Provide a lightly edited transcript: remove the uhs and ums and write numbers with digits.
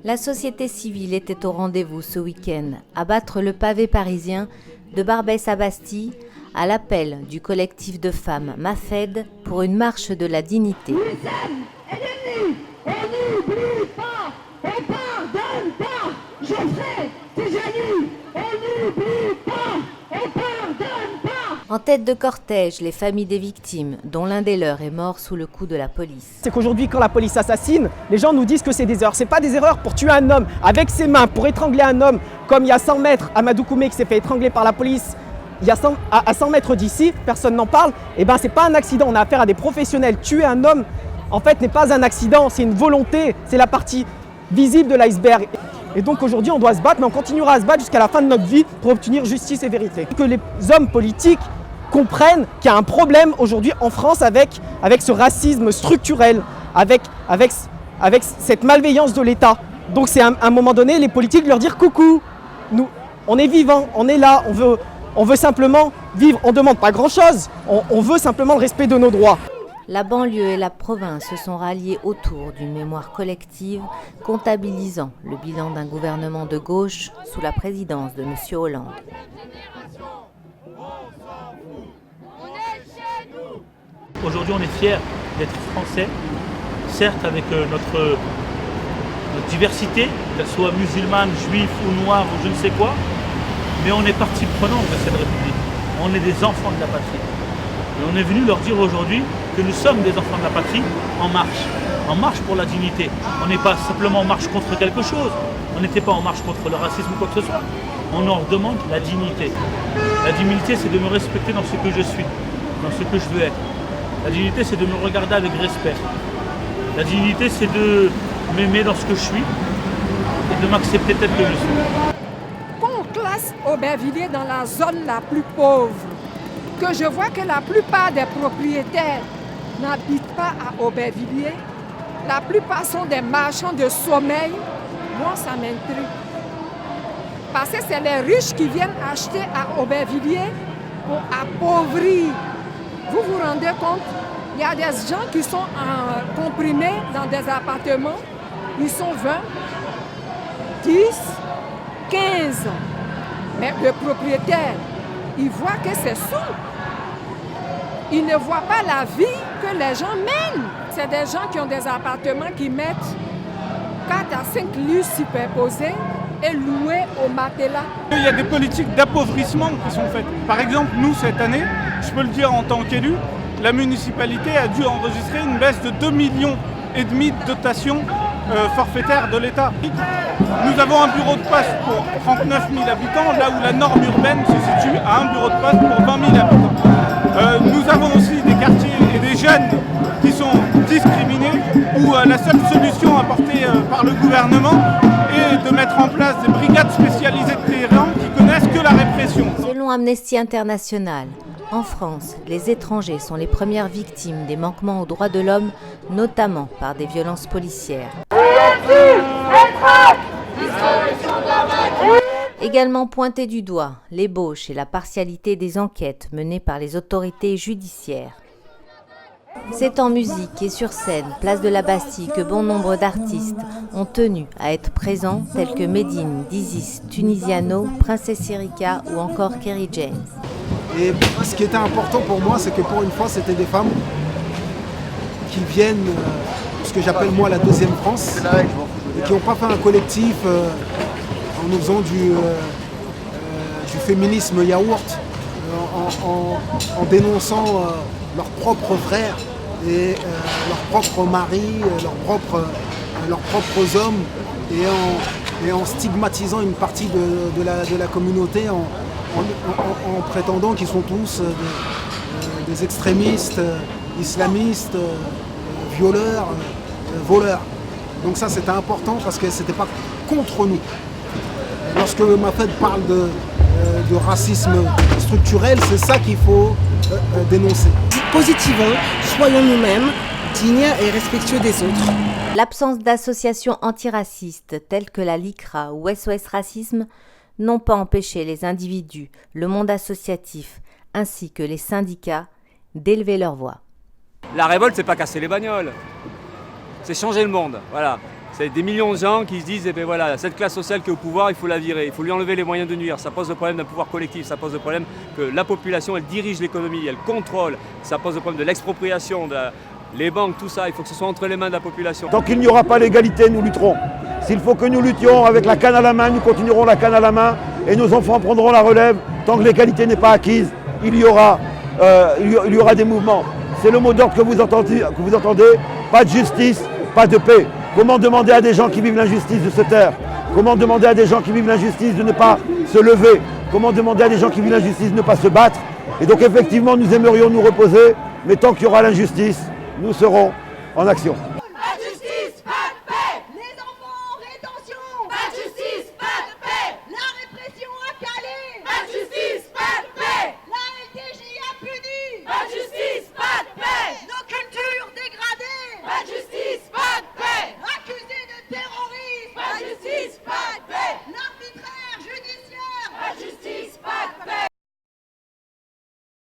La société civile était au rendez-vous ce week-end, à battre le pavé parisien de Barbès à Bastille, à l'appel du collectif de femmes MAFED pour une marche de la dignité. Nous sommes ennemis, on n'oublie pas, on pardonne pas, Geoffrey, Tijani, on n'oublie pas, on pardonne pas. En tête de cortège, les familles des victimes, dont l'un des leurs est mort sous le coup de la police. C'est qu'aujourd'hui, quand la police assassine, les gens nous disent que c'est des erreurs. C'est pas des erreurs pour tuer un homme avec ses mains, pour étrangler un homme, comme il y a 100 mètres, Amadou Koumé qui s'est fait étrangler par la police. Il y a à 100 mètres d'ici, personne n'en parle. Et ben, c'est pas un accident. On a affaire à des professionnels. Tuer un homme, en fait, n'est pas un accident. C'est une volonté. C'est la partie visible de l'iceberg. Et donc aujourd'hui, on doit se battre, mais on continuera à se battre jusqu'à la fin de notre vie pour obtenir justice et vérité. Que les hommes politiques comprennent qu'il y a un problème aujourd'hui en France avec ce racisme structurel, avec cette malveillance de l'État. Donc c'est à un moment donné, les politiques leur dire coucou, nous, on est vivants, on est là, on veut simplement vivre, on ne demande pas grand-chose, on veut simplement le respect de nos droits. La banlieue et la province se sont ralliés autour d'une mémoire collective comptabilisant le bilan d'un gouvernement de gauche sous la présidence de M. Hollande. Aujourd'hui, on est fiers d'être français, certes avec notre diversité, qu'elle soit musulmane, juive ou noire ou je ne sais quoi, mais on est partie prenante de cette République. On est des enfants de la patrie. Et on est venu leur dire aujourd'hui que nous sommes des enfants de la patrie en marche pour la dignité. On n'est pas simplement en marche contre quelque chose, on n'était pas en marche contre le racisme ou quoi que ce soit. On leur demande la dignité. La dignité, c'est de me respecter dans ce que je suis, dans ce que je veux être. La dignité, c'est de me regarder avec respect. La dignité, c'est de m'aimer dans ce que je suis et de m'accepter tel que je suis. Quand on classe Aubervilliers dans la zone la plus pauvre, que je vois que la plupart des propriétaires n'habitent pas à Aubervilliers, la plupart sont des marchands de sommeil, moi ça m'intrigue. Parce que c'est les riches qui viennent acheter à Aubervilliers pour appauvrir. Vous vous rendez compte, il y a des gens qui sont comprimés dans des appartements, ils sont 20, 10, 15. Mais le propriétaire, il voit que c'est sous. Il ne voit pas la vie que les gens mènent. C'est des gens qui ont des appartements qui mettent 4 à 5 lits superposés et loués au matelas. Il y a des politiques d'appauvrissement qui sont faites. Par exemple, nous, cette année, je peux le dire en tant qu'élu, la municipalité a dû enregistrer une baisse de 2,5 millions de dotation forfaitaire de l'État. Nous avons un bureau de poste pour 39 000 habitants, là où la norme urbaine se situe à un bureau de poste pour 20 000 habitants. Nous avons aussi des quartiers et des jeunes qui sont discriminés, où la seule solution apportée par le gouvernement est de mettre en place des brigades spécialisées de terrain qui connaissent que la répression. Selon Amnesty International, en France, les étrangers sont les premières victimes des manquements aux droits de l'homme, notamment par des violences policières. Également pointé du doigt l'ébauche et la partialité des enquêtes menées par les autorités judiciaires. C'est en musique et sur scène, place de la Bastille, que bon nombre d'artistes ont tenu à être présents, tels que Medine, Dizis, Tunisiano, Princesse Erika ou encore Kerry James. Et ce qui était important pour moi, c'est que pour une fois, c'était des femmes qui viennent, ce que j'appelle moi la deuxième France, et qui n'ont pas fait un collectif en nous faisant du féminisme yaourt, en dénonçant leurs propres frères et leurs propres maris, leurs propres hommes, et en stigmatisant une partie de la communauté, en prétendant qu'ils sont tous des extrémistes, islamistes, violeurs, voleurs. Donc ça c'était important parce que c'était pas contre nous. Lorsque MAFED parle de racisme structurel, c'est ça qu'il faut dénoncer. Positivons, soyons nous-mêmes, dignes et respectueux des autres. L'absence d'associations antiracistes telles que la LICRA ou SOS Racisme n'ont pas empêché les individus, le monde associatif, ainsi que les syndicats d'élever leur voix. La révolte, c'est pas casser les bagnoles, c'est changer le monde, voilà. C'est des millions de gens qui se disent, eh ben voilà, cette classe sociale qui est au pouvoir, il faut la virer, il faut lui enlever les moyens de nuire. Ça pose le problème d'un pouvoir collectif, ça pose le problème que la population, elle dirige l'économie, elle contrôle, ça pose le problème de l'expropriation, les banques, tout ça, il faut que ce soit entre les mains de la population. Tant qu'il n'y aura pas l'égalité, nous lutterons. S'il faut que nous luttions avec la canne à la main, nous continuerons la canne à la main et nos enfants prendront la relève. Tant que l'égalité n'est pas acquise, il y aura des mouvements. C'est le mot d'ordre que vous entendez, pas de justice, pas de paix. Comment demander à des gens qui vivent l'injustice de se taire? Comment demander à des gens qui vivent l'injustice de ne pas se lever? Comment demander à des gens qui vivent l'injustice de ne pas se battre? Et donc effectivement, nous aimerions nous reposer, mais tant qu'il y aura l'injustice, nous serons en action.